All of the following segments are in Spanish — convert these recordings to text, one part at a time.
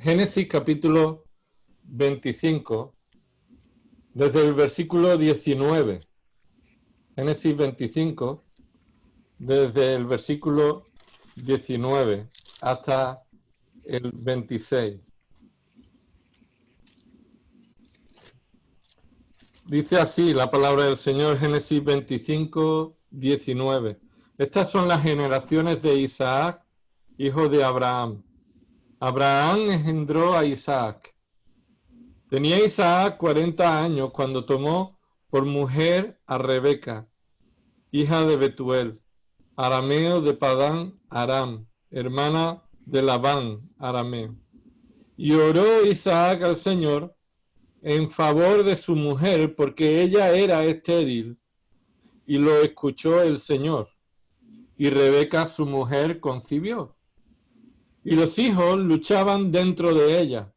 Génesis capítulo 25, desde el versículo 19. Génesis 25, desde el versículo 19 hasta el 26. Dice así la palabra del Señor, Génesis 25, 19. Estas son las generaciones de Isaac, hijo de Abraham. Abraham engendró a Isaac. Tenía Isaac 40 años cuando tomó por mujer a Rebeca, hija de Betuel, arameo de Padán Aram, hermana de Labán arameo. Y oró Isaac al Señor en favor de su mujer, porque ella era estéril, y lo escuchó el Señor. Y Rebeca, su mujer, concibió. Y los hijos luchaban dentro de ella.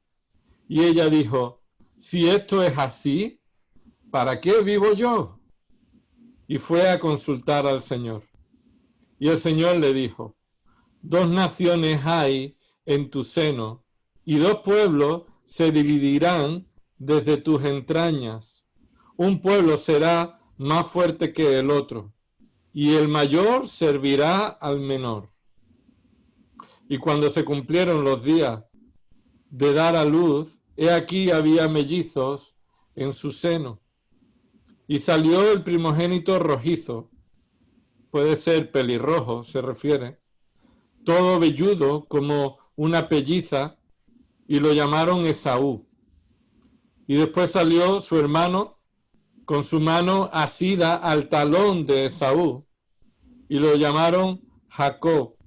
Y ella dijo, si esto es así, ¿para qué vivo yo? Y fue a consultar al Señor. Y el Señor le dijo, dos naciones hay en tu seno, y dos pueblos se dividirán desde tus entrañas. Un pueblo será más fuerte que el otro, y el mayor servirá al menor. Y cuando se cumplieron los días de dar a luz, he aquí había mellizos en su seno. Y salió el primogénito rojizo, puede ser pelirrojo, se refiere, todo velludo como una pelliza, y lo llamaron Esaú. Y después salió su hermano con su mano asida al talón de Esaú, y lo llamaron Jacob.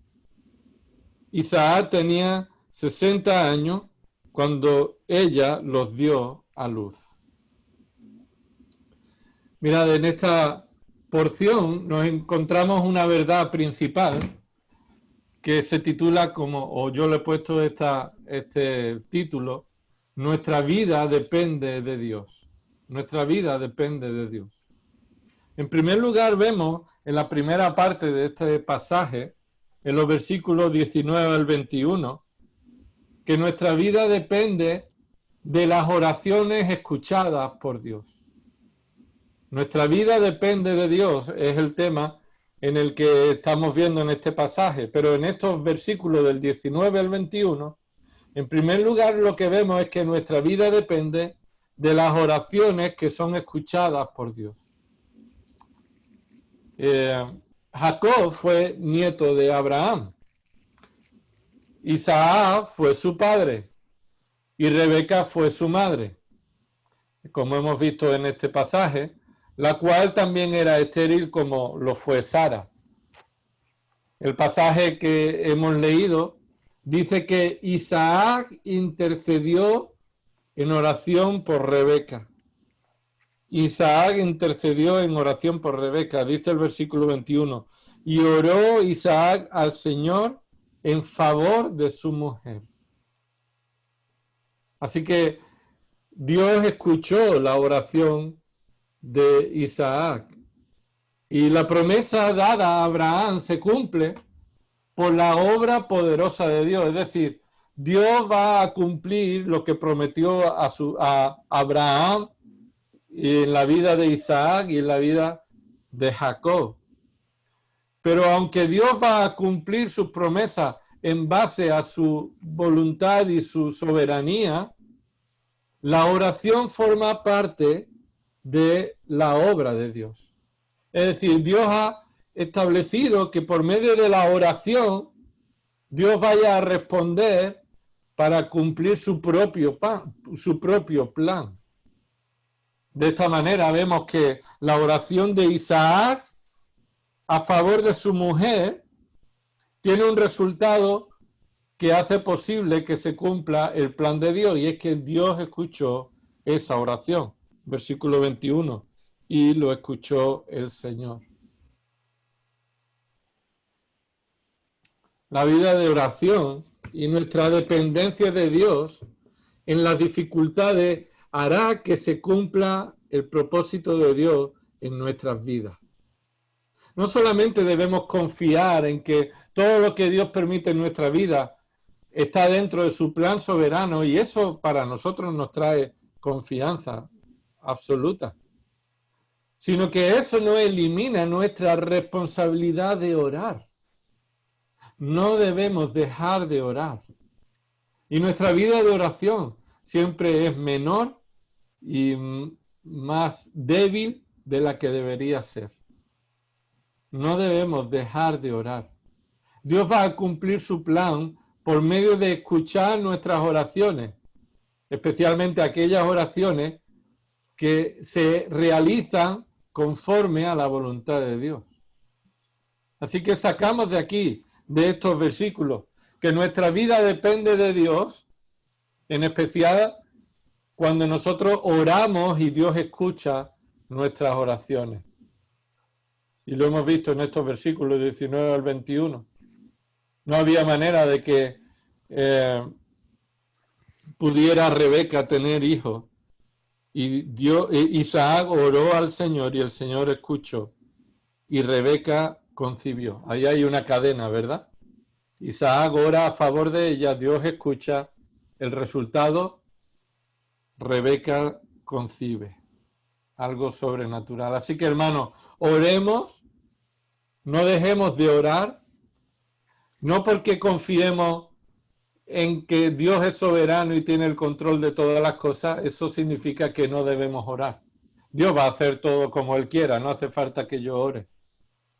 Isaac tenía 60 años cuando ella los dio a luz. Mirad, en esta porción nos encontramos una verdad principal que se titula como, o yo le he puesto este título, nuestra vida depende de Dios. Nuestra vida depende de Dios. En primer lugar, vemos en la primera parte de este pasaje, en los versículos 19 al 21, que nuestra vida depende de las oraciones escuchadas por Dios. Nuestra vida depende de Dios, es el tema en el que estamos viendo en este pasaje, pero en estos versículos del 19 al 21, en primer lugar lo que vemos es que nuestra vida depende de las oraciones que son escuchadas por Dios. Jacob fue nieto de Abraham, Isaac fue su padre y Rebeca fue su madre, como hemos visto en este pasaje, la cual también era estéril como lo fue Sara. El pasaje que hemos leído dice que Isaac intercedió en oración por Rebeca. Isaac intercedió en oración por Rebeca, dice el versículo 21, y oró Isaac al Señor en favor de su mujer. Así que Dios escuchó la oración de Isaac y la promesa dada a Abraham se cumple por la obra poderosa de Dios. Es decir, Dios va a cumplir lo que prometió a Abraham en la vida de Isaac y en la vida de Jacob. Pero aunque Dios va a cumplir sus promesas en base a su voluntad y su soberanía, la oración forma parte de la obra de Dios. Es decir, Dios ha establecido que por medio de la oración Dios vaya a responder para cumplir su propio plan. De esta manera vemos que la oración de Isaac a favor de su mujer tiene un resultado que hace posible que se cumpla el plan de Dios, y es que Dios escuchó esa oración. Versículo 21, y lo escuchó el Señor. La vida de oración y nuestra dependencia de Dios en las dificultades hará que se cumpla el propósito de Dios en nuestras vidas. No solamente debemos confiar en que todo lo que Dios permite en nuestra vida está dentro de su plan soberano y eso para nosotros nos trae confianza absoluta. Sino que eso no elimina nuestra responsabilidad de orar. No debemos dejar de orar. Y nuestra vida de oración siempre es menor y más débil de la que debería ser. No debemos dejar de orar. Dios va a cumplir su plan por medio de escuchar nuestras oraciones, especialmente aquellas oraciones que se realizan conforme a la voluntad de Dios. Así que sacamos de aquí, de estos versículos, que nuestra vida depende de Dios, en especial cuando nosotros oramos y Dios escucha nuestras oraciones. Y lo hemos visto en estos versículos 19 al 21. No había manera de que pudiera Rebeca tener hijos. Y Isaac oró al Señor y el Señor escuchó. Y Rebeca concibió. Ahí hay una cadena, ¿verdad? Isaac ora a favor de ella, Dios escucha. El resultado, Rebeca concibe. Algo sobrenatural. Así que, hermanos, oremos, no dejemos de orar, no porque confiemos en que Dios es soberano y tiene el control de todas las cosas, eso significa que no debemos orar. Dios va a hacer todo como Él quiera, no hace falta que yo ore.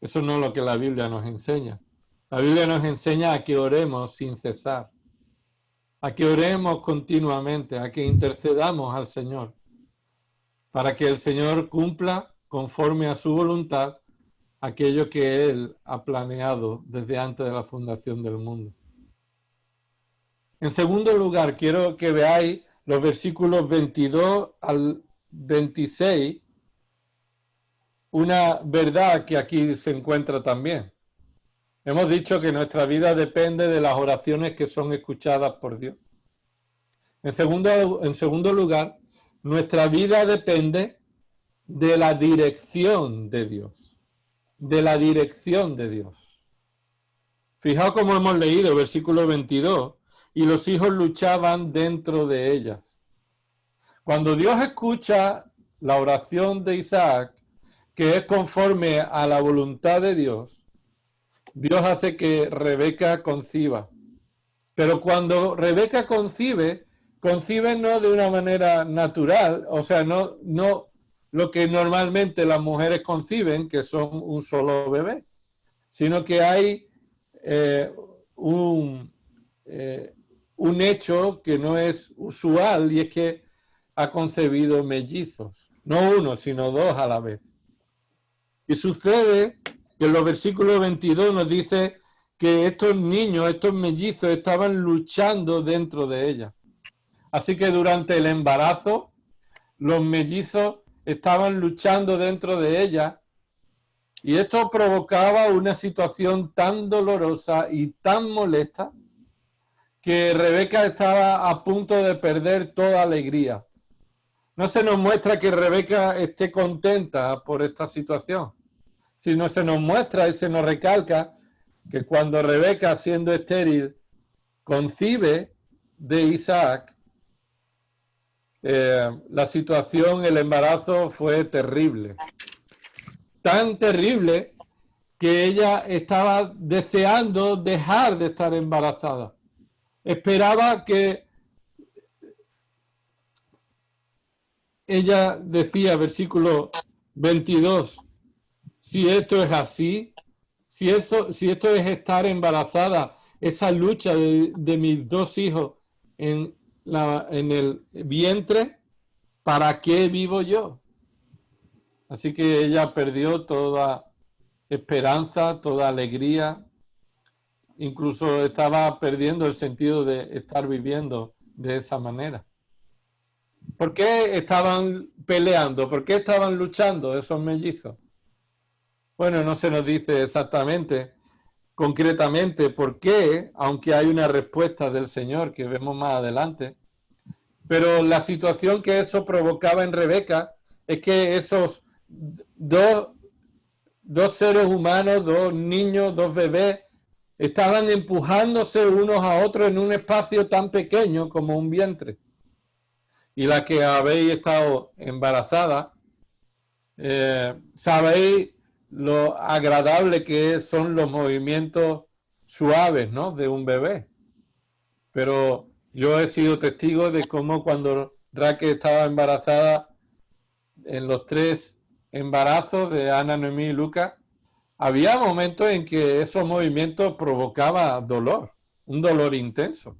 Eso no es lo que la Biblia nos enseña. La Biblia nos enseña a que oremos sin cesar, a que oremos continuamente, a que intercedamos al Señor, para que el Señor cumpla conforme a su voluntad aquello que Él ha planeado desde antes de la fundación del mundo. En segundo lugar, quiero que veáis los versículos 22 al 26, una verdad que aquí se encuentra también. Hemos dicho que nuestra vida depende de las oraciones que son escuchadas por Dios. En segundo lugar, nuestra vida depende de la dirección de Dios. De la dirección de Dios. Fijaos cómo hemos leído el versículo 22. Y los hijos luchaban dentro de ellas. Cuando Dios escucha la oración de Isaac, que es conforme a la voluntad de Dios, Dios hace que Rebeca conciba. Pero cuando Rebeca concibe no de una manera natural, o sea, no lo que normalmente las mujeres conciben, que son un solo bebé, sino que hay un hecho que no es usual y es que ha concebido mellizos, no uno, sino dos a la vez. Y sucede que en los versículos 22 nos dice que estos niños, estos mellizos, estaban luchando dentro de ella. Así que durante el embarazo, los mellizos estaban luchando dentro de ella y esto provocaba una situación tan dolorosa y tan molesta que Rebeca estaba a punto de perder toda alegría. No se nos muestra que Rebeca esté contenta por esta situación, sino se nos muestra y se nos recalca que cuando Rebeca, siendo estéril, concibe de Isaac, la situación, el embarazo fue terrible. Tan terrible que ella estaba deseando dejar de estar embarazada. Esperaba que ella decía, versículo 22, si esto es así, si esto es estar embarazada, esa lucha de mis dos hijos en el vientre, ¿para qué vivo yo? Así que ella perdió toda esperanza, toda alegría, incluso estaba perdiendo el sentido de estar viviendo de esa manera. ¿Por qué estaban peleando? ¿Por qué estaban luchando esos mellizos? Bueno, no se nos dice exactamente, concretamente, por qué, aunque hay una respuesta del Señor que vemos más adelante. Pero la situación que eso provocaba en Rebeca es que esos dos seres humanos, dos niños, dos bebés, estaban empujándose unos a otros en un espacio tan pequeño como un vientre. Y la que habéis estado embarazada, sabéis lo agradable que son los movimientos suaves, ¿no?, de un bebé. Pero yo he sido testigo de cómo cuando Raquel estaba embarazada, en los 3 embarazos de Ana, Noemí y Lucas, había momentos en que esos movimientos provocaban dolor, un dolor intenso.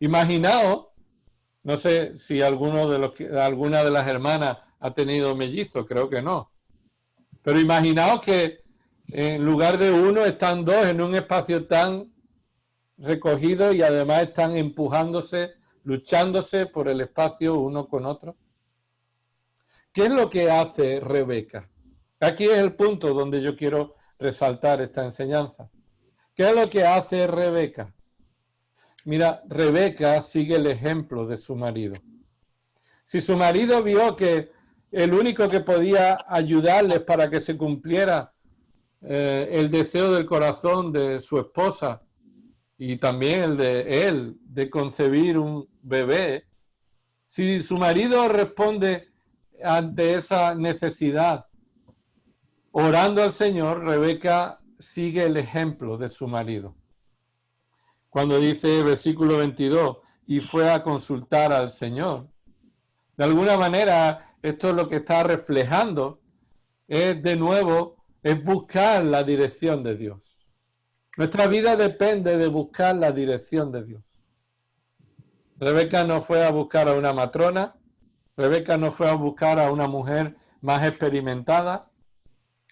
Imaginaos, no sé si alguna de las hermanas ha tenido mellizos, creo que no, pero imaginaos que en lugar de uno están 2 en un espacio tan recogido y además están empujándose, luchándose por el espacio uno con otro. ¿Qué es lo que hace Rebeca? Aquí es el punto donde yo quiero resaltar esta enseñanza. ¿Qué es lo que hace Rebeca? Mira, Rebeca sigue el ejemplo de su marido. Si su marido vio que el único que podía ayudarles para que se cumpliera el deseo del corazón de su esposa y también el de él de concebir un bebé, si su marido responde ante esa necesidad orando al Señor, Rebeca sigue el ejemplo de su marido. Cuando dice versículo 22, y fue a consultar al Señor, de alguna manera esto es lo que está reflejando, es de nuevo, es buscar la dirección de Dios. Nuestra vida depende de buscar la dirección de Dios. Rebeca no fue a buscar a una matrona, Rebeca no fue a buscar a una mujer más experimentada,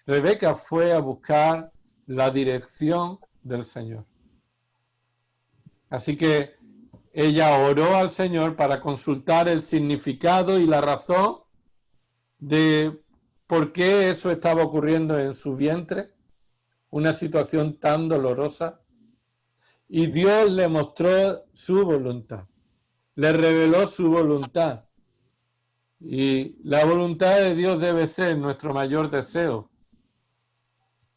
Rebeca fue a buscar la dirección del Señor. Así que ella oró al Señor para consultar el significado y la razón de por qué eso estaba ocurriendo en su vientre, una situación tan dolorosa. Y Dios le mostró su voluntad, le reveló su voluntad. Y la voluntad de Dios debe ser nuestro mayor deseo.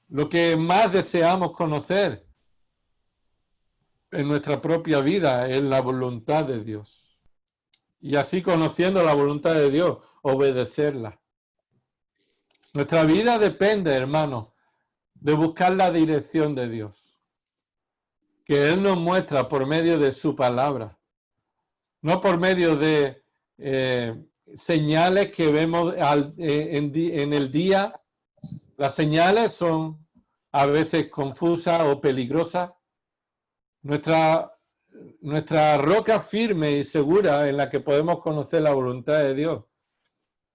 Lo que más deseamos conocer en nuestra propia vida es la voluntad de Dios. Y así, conociendo la voluntad de Dios, obedecerla. Nuestra vida depende, hermanos, de buscar la dirección de Dios, que Él nos muestra por medio de su palabra, no por medio de señales que vemos en el día. Las señales son a veces confusas o peligrosas. Nuestra roca firme y segura en la que podemos conocer la voluntad de Dios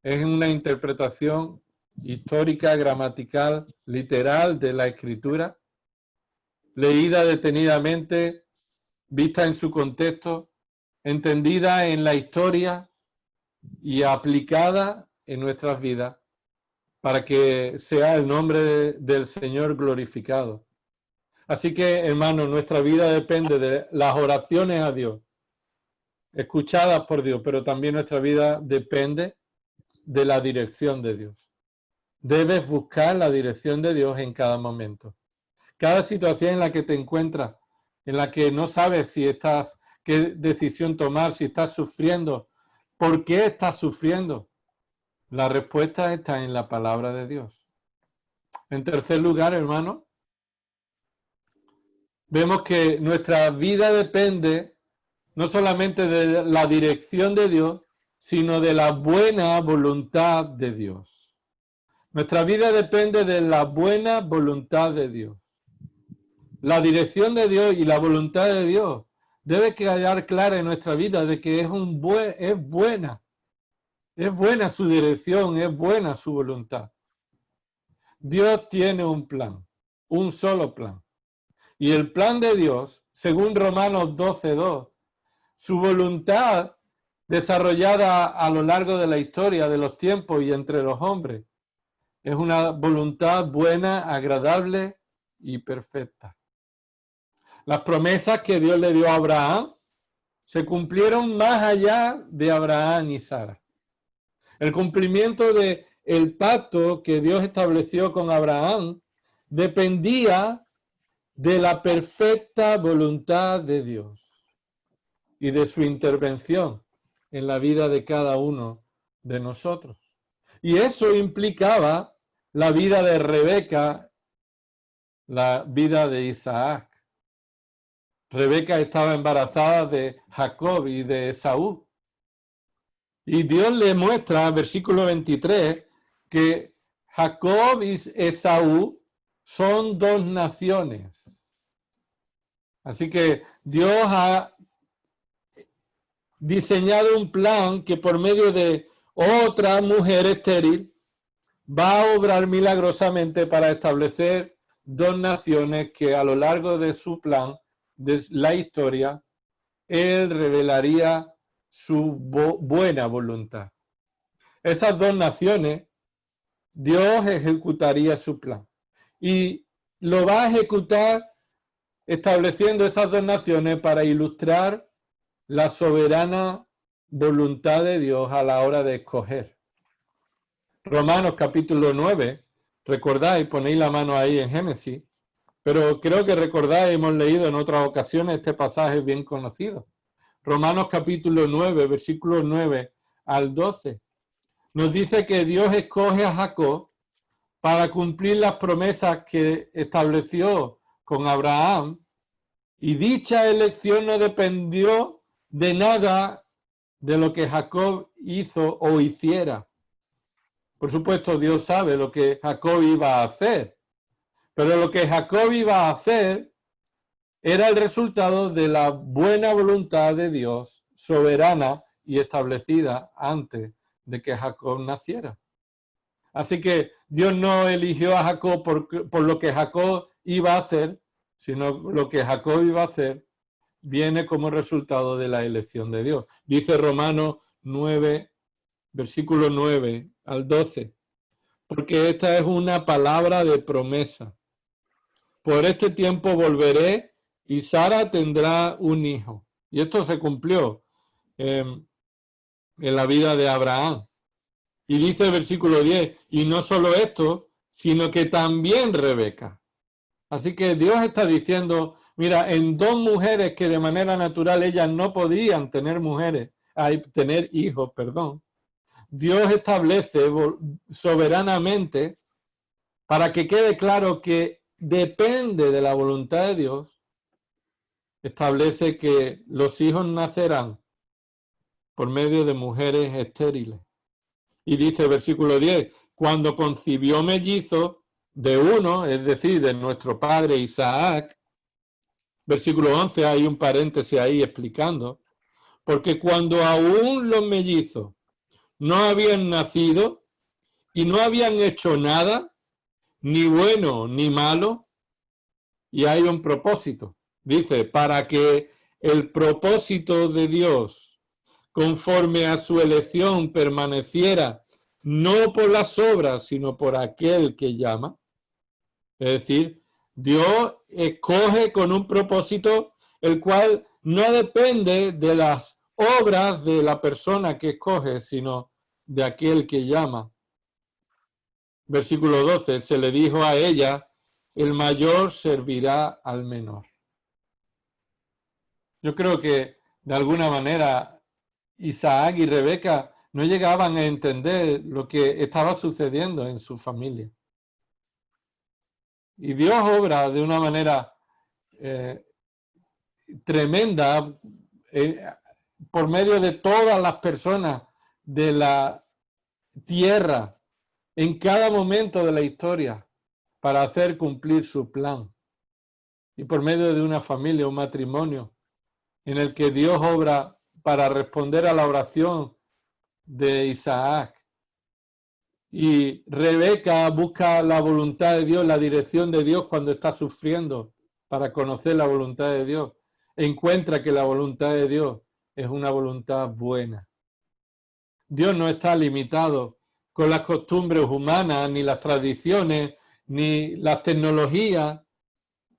es una interpretación histórica, gramatical, literal de la Escritura, leída detenidamente, vista en su contexto, entendida en la historia y aplicada en nuestras vidas para que sea el nombre del Señor glorificado. Así que, hermanos, nuestra vida depende de las oraciones a Dios, escuchadas por Dios, pero también nuestra vida depende de la dirección de Dios. Debes buscar la dirección de Dios en cada momento. Cada situación en la que te encuentras, en la que no sabes qué decisión tomar, si estás sufriendo, ¿por qué estás sufriendo? La respuesta está en la palabra de Dios. En tercer lugar, hermano, vemos que nuestra vida depende no solamente de la dirección de Dios, sino de la buena voluntad de Dios. Nuestra vida depende de la buena voluntad de Dios. La dirección de Dios y la voluntad de Dios debe quedar clara en nuestra vida de que es buena. Es buena su dirección, es buena su voluntad. Dios tiene un plan, un solo plan. Y el plan de Dios, según Romanos 12:2, su voluntad desarrollada a lo largo de la historia, de los tiempos y entre los hombres, es una voluntad buena, agradable y perfecta. Las promesas que Dios le dio a Abraham se cumplieron más allá de Abraham y Sara. El cumplimiento del pacto que Dios estableció con Abraham dependía de la perfecta voluntad de Dios y de su intervención en la vida de cada uno de nosotros. Y eso implicaba la vida de Rebeca, la vida de Isaac. Rebeca estaba embarazada de Jacob y de Esaú. Y Dios le muestra, versículo 23, que Jacob y Esaú son dos naciones. Así que Dios ha diseñado un plan que por medio de otra mujer estéril va a obrar milagrosamente para establecer dos naciones que a lo largo de su plan, de la historia, él revelaría su buena voluntad. Esas dos naciones, Dios ejecutaría su plan. Y lo va a ejecutar estableciendo esas dos naciones para ilustrar la soberana voluntad de Dios a la hora de escoger. Romanos capítulo 9, recordáis, ponéis la mano ahí en Génesis, pero creo que recordáis, hemos leído en otras ocasiones este pasaje bien conocido. Romanos capítulo 9, versículos 9 al 12, nos dice que Dios escoge a Jacob para cumplir las promesas que estableció con Abraham, y dicha elección no dependió de nada de lo que Jacob hizo o hiciera. Por supuesto, Dios sabe lo que Jacob iba a hacer, pero lo que Jacob iba a hacer era el resultado de la buena voluntad de Dios, soberana y establecida antes de que Jacob naciera. Así que Dios no eligió a Jacob por lo que Jacob iba a hacer, sino lo que Jacob iba a hacer viene como resultado de la elección de Dios. Dice Romanos 9, versículo 9 al 12, porque esta es una palabra de promesa. Por este tiempo volveré y Sara tendrá un hijo. Y esto se cumplió en la vida de Abraham. Y dice el versículo 10, y no solo esto, sino que también Rebeca. Así que Dios está diciendo, mira, en dos mujeres que de manera natural ellas no podían tener tener hijos, perdón. Dios establece soberanamente, para que quede claro que depende de la voluntad de Dios, establece que los hijos nacerán por medio de mujeres estériles. Y dice el versículo 10, cuando concibió mellizos de uno, es decir, de nuestro padre Isaac, versículo 11, hay un paréntesis ahí explicando, porque cuando aún los mellizos no habían nacido y no habían hecho nada, ni bueno ni malo, y hay un propósito. Dice, para que el propósito de Dios, conforme a su elección, permaneciera no por las obras, sino por aquel que llama. Es decir, Dios escoge con un propósito el cual no depende de las obras de la persona que escoge, sino de aquel que llama. Versículo 12, se le dijo a ella, el mayor servirá al menor. Yo creo que de alguna manera Isaac y Rebeca no llegaban a entender lo que estaba sucediendo en su familia. Y Dios obra de una manera tremenda por medio de todas las personas de la tierra en cada momento de la historia para hacer cumplir su plan. Y por medio de una familia, un matrimonio, en el que Dios obra para responder a la oración de Isaac. Y Rebeca busca la voluntad de Dios, la dirección de Dios cuando está sufriendo para conocer la voluntad de Dios. Encuentra que la voluntad de Dios es una voluntad buena. Dios no está limitado con las costumbres humanas, ni las tradiciones, ni las tecnologías.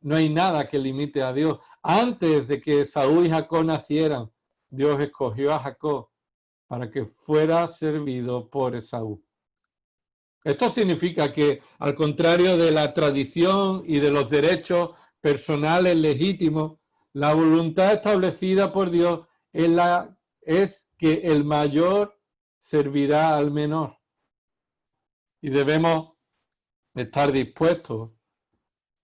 No hay nada que limite a Dios. Antes de que Esaú y Jacob nacieran, Dios escogió a Jacob para que fuera servido por Esaú. Esto significa que, al contrario de la tradición y de los derechos personales legítimos, la voluntad establecida por Dios es que el mayor servirá al menor. Y debemos estar dispuestos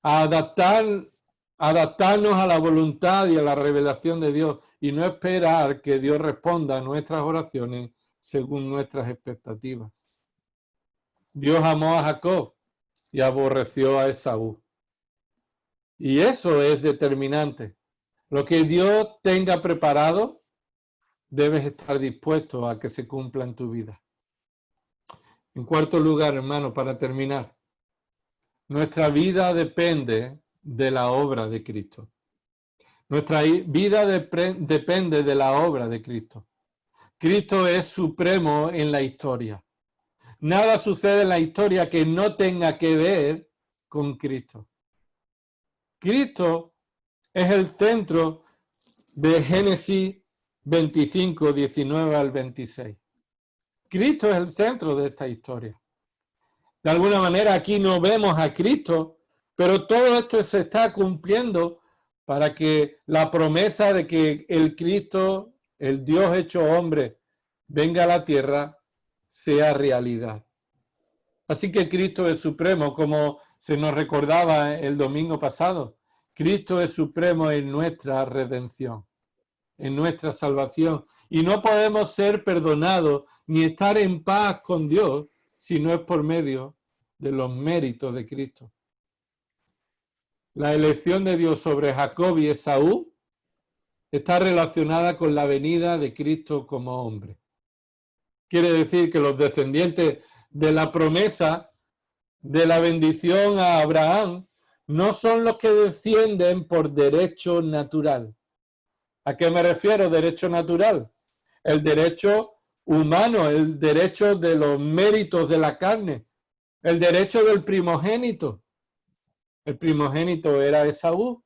a adaptarnos a la voluntad y a la revelación de Dios y no esperar que Dios responda a nuestras oraciones según nuestras expectativas. Dios amó a Jacob y aborreció a Esaú. Y eso es determinante. Lo que Dios tenga preparado, debes estar dispuesto a que se cumpla en tu vida. En cuarto lugar, hermano, para terminar, nuestra vida depende de la obra de Cristo. Nuestra vida depende de la obra de Cristo. Cristo es supremo en la historia. Nada sucede en la historia que no tenga que ver con Cristo. Cristo es el centro de Génesis 25, 19 al 26. Cristo es el centro de esta historia. De alguna manera aquí no vemos a Cristo, pero todo esto se está cumpliendo para que la promesa de que el Cristo, el Dios hecho hombre, venga a la tierra, sea realidad. Así que Cristo es supremo, como se nos recordaba el domingo pasado. Cristo es supremo en nuestra redención, en nuestra salvación. Y no podemos ser perdonados ni estar en paz con Dios si no es por medio de los méritos de Cristo. La elección de Dios sobre Jacob y Esaú está relacionada con la venida de Cristo como hombre. Quiere decir que los descendientes de la promesa de la bendición a Abraham no son los que descienden por derecho natural. ¿A qué me refiero? Derecho natural. El derecho humano, el derecho de los méritos de la carne, el derecho del primogénito. El primogénito era Esaú,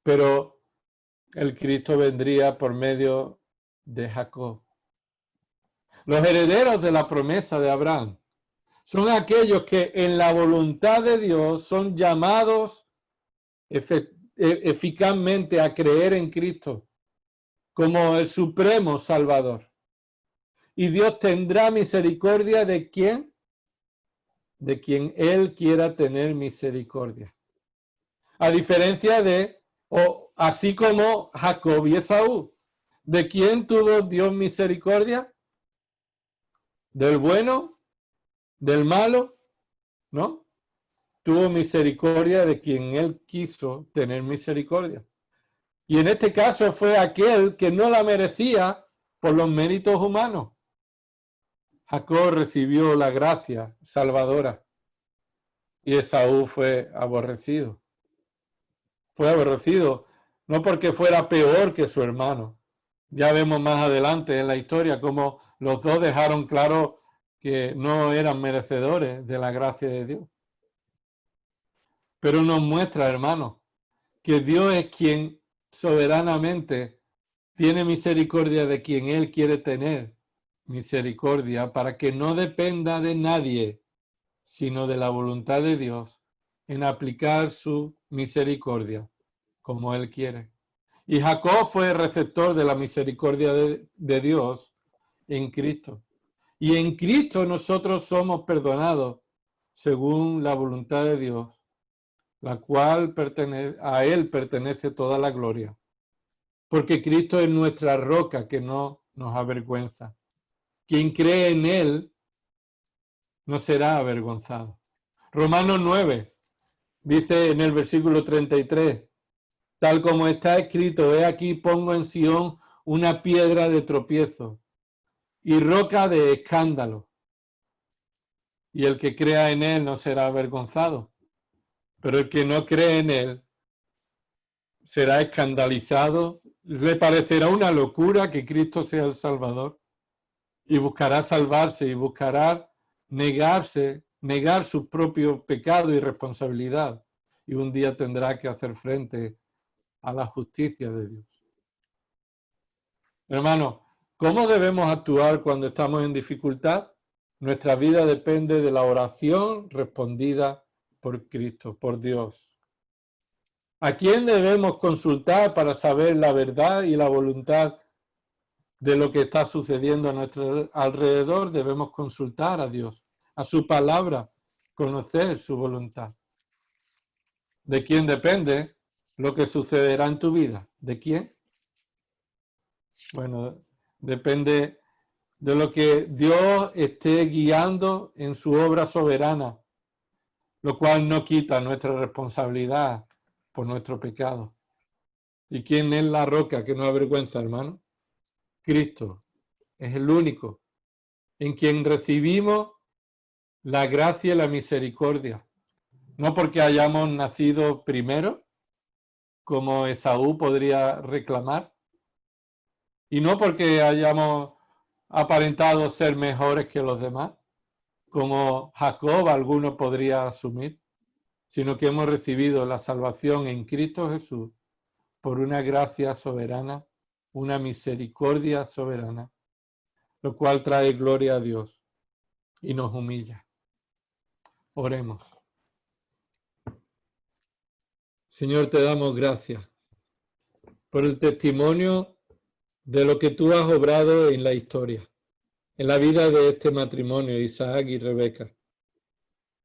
pero el Cristo vendría por medio de Jacob. Los herederos de la promesa de Abraham son aquellos que en la voluntad de Dios son llamados eficazmente a creer en Cristo como el supremo Salvador. Y Dios tendrá misericordia de ¿quién? De quien Él quiera tener misericordia. A diferencia de, o así como Jacob y Esaú. ¿De quién tuvo Dios misericordia? ¿Del bueno? ¿Del malo? ¿No? Tuvo misericordia de quien Él quiso tener misericordia. Y en este caso fue aquel que no la merecía por los méritos humanos. Jacob recibió la gracia salvadora y Esaú fue aborrecido. Fue aborrecido no porque fuera peor que su hermano. Ya vemos más adelante en la historia cómo los dos dejaron claro que no eran merecedores de la gracia de Dios. Pero nos muestra, hermanos, que Dios es quien soberanamente tiene misericordia de quien Él quiere tener misericordia para que no dependa de nadie, sino de la voluntad de Dios en aplicar su misericordia como Él quiere. Y Jacob fue receptor de la misericordia de Dios en Cristo. Y en Cristo nosotros somos perdonados según la voluntad de Dios, la cual a Él pertenece toda la gloria. Porque Cristo es nuestra roca que no nos avergüenza. Quien cree en Él no será avergonzado. Romanos 9 dice en el versículo 33, tal como está escrito, he aquí pongo en Sión una piedra de tropiezo y roca de escándalo. Y el que crea en Él no será avergonzado. Pero el que no cree en Él será escandalizado, le parecerá una locura que Cristo sea el Salvador y buscará salvarse y buscará negar su propio pecado y responsabilidad y un día tendrá que hacer frente a la justicia de Dios. Hermano, ¿cómo debemos actuar cuando estamos en dificultad? Nuestra vida depende de la oración respondida por Cristo, por Dios. ¿A quién debemos consultar para saber la verdad y la voluntad de lo que está sucediendo a nuestro alrededor? Debemos consultar a Dios, a su palabra, conocer su voluntad. ¿De quién depende lo que sucederá en tu vida? ¿De quién? Bueno, depende de lo que Dios esté guiando en su obra soberana, lo cual no quita nuestra responsabilidad por nuestro pecado. ¿Y quién es la roca que nos avergüenza, hermano? Cristo. Es el único en quien recibimos la gracia y la misericordia. No porque hayamos nacido primero, como Esaú podría reclamar, y no porque hayamos aparentado ser mejores que los demás, como Jacob alguno podría asumir, sino que hemos recibido la salvación en Cristo Jesús por una gracia soberana, una misericordia soberana, lo cual trae gloria a Dios y nos humilla. Oremos. Señor, te damos gracias por el testimonio de lo que tú has obrado en la historia, en la vida de este matrimonio, Isaac y Rebeca,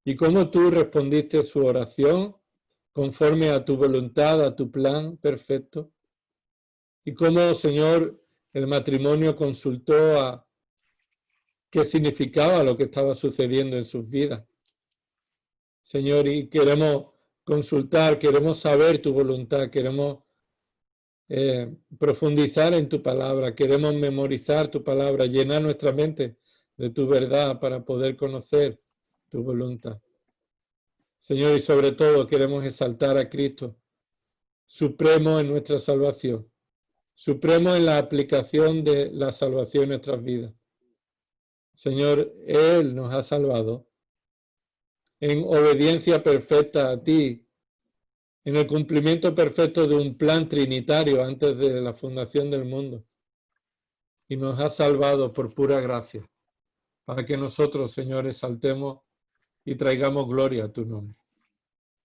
y cómo tú respondiste su oración conforme a tu voluntad, a tu plan perfecto, y cómo, Señor, el matrimonio consultó a qué significaba lo que estaba sucediendo en sus vidas. Señor, y queremos consultar, queremos saber tu voluntad, queremos profundizar en tu palabra, queremos memorizar tu palabra, llenar nuestra mente de tu verdad para poder conocer tu voluntad. Señor, y sobre todo queremos exaltar a Cristo, supremo en nuestra salvación, supremo en la aplicación de la salvación en nuestras vidas. Señor, Él nos ha salvado en obediencia perfecta a ti, en el cumplimiento perfecto de un plan trinitario antes de la fundación del mundo. Y nos ha salvado por pura gracia, para que nosotros, Señor, exaltemos y traigamos gloria a tu nombre.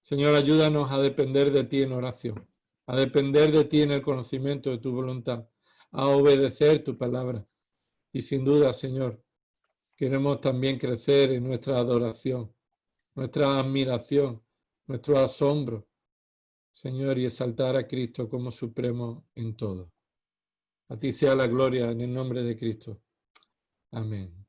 Señor, ayúdanos a depender de ti en oración, a depender de ti en el conocimiento de tu voluntad, a obedecer tu palabra. Y sin duda, Señor, queremos también crecer en nuestra adoración, nuestra admiración, nuestro asombro, Señor, y exaltar a Cristo como supremo en todo. A ti sea la gloria en el nombre de Cristo. Amén.